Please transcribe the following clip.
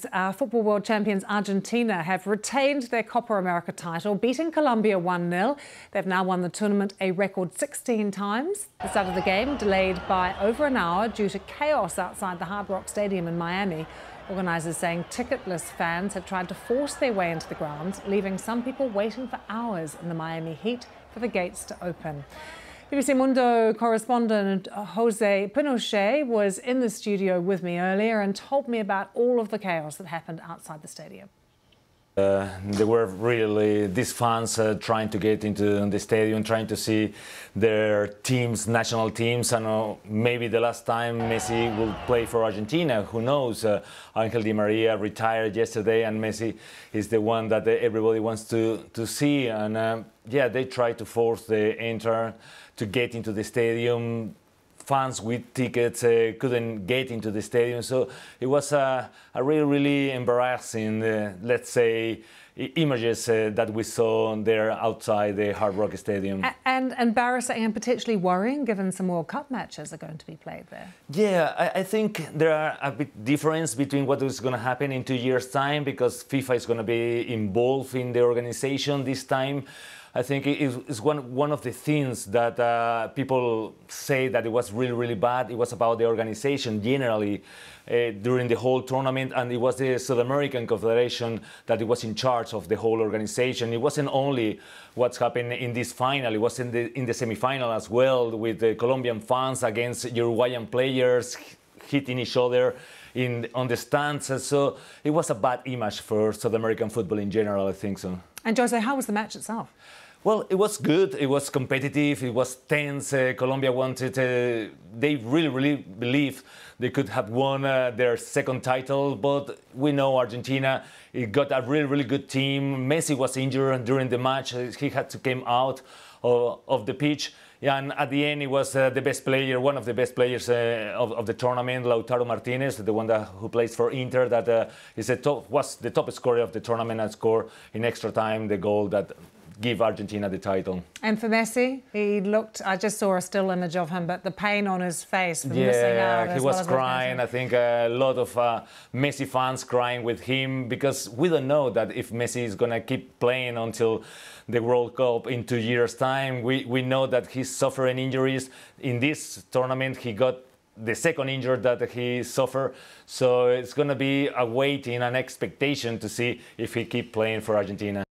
Football world champions Argentina have retained their Copa America title, beating Colombia 1-0. They've now won the tournament a record 16 times. The start of the game delayed by over an hour due to chaos outside the Hard Rock Stadium in Miami. Organisers saying ticketless fans had tried to force their way into the grounds, leaving some people waiting for hours in the Miami heat for the gates to open. BBC Mundo correspondent Jose Pinochet was in the studio with me earlier and told me about all of the chaos that happened outside the stadium. There were really these fans trying to get into the stadium, trying to see their teams, national teams. And maybe the last time Messi will play for Argentina, who knows? Angel Di Maria retired yesterday, and Messi is the one that everybody wants to see. And yeah, they tried to force the enter to get into the stadium. Fans with tickets couldn't get into the stadium, so it was a really embarrassing, let's say, images that we saw there outside the Hard Rock Stadium. And embarrassing and potentially worrying, given some World Cup matches are going to be played there. Yeah, I think there are a bit difference between what is going to happen in 2 years' time, because FIFA is going to be involved in the organization this time. I think it's one of the things that people say that it was really bad. It was about the organization generally during the whole tournament, and it was the South American Confederation that it was in charge of the whole organization. It wasn't only what's happened in this final, it was in the semi-final as well, with the Colombian fans against Uruguayan players hitting each other on the stands. So it was a bad image for South American football in general, I think so. And Jose, how was the match itself? Well, it was good, it was competitive, it was tense. Colombia wanted, they really believed they could have won their second title, but we know Argentina, it got a really good team. Messi was injured during the match, he had to come out of the pitch. Yeah, and at the end, it was the best player, one of the best players of the tournament, Lautaro Martinez, the one who plays for Inter, that was the top scorer of the tournament and scored in extra time the goal that give Argentina the title. And for Messi, he looked, I just saw a still image of him, but the pain on his face for missing out. Yeah, he was crying. I think a lot of Messi fans crying with him, because we don't know that if Messi is going to keep playing until the World Cup in 2 years' time. We know that he's suffering injuries. In this tournament, he got the second injury that he suffered. So it's going to be a waiting, an expectation to see if he keep playing for Argentina.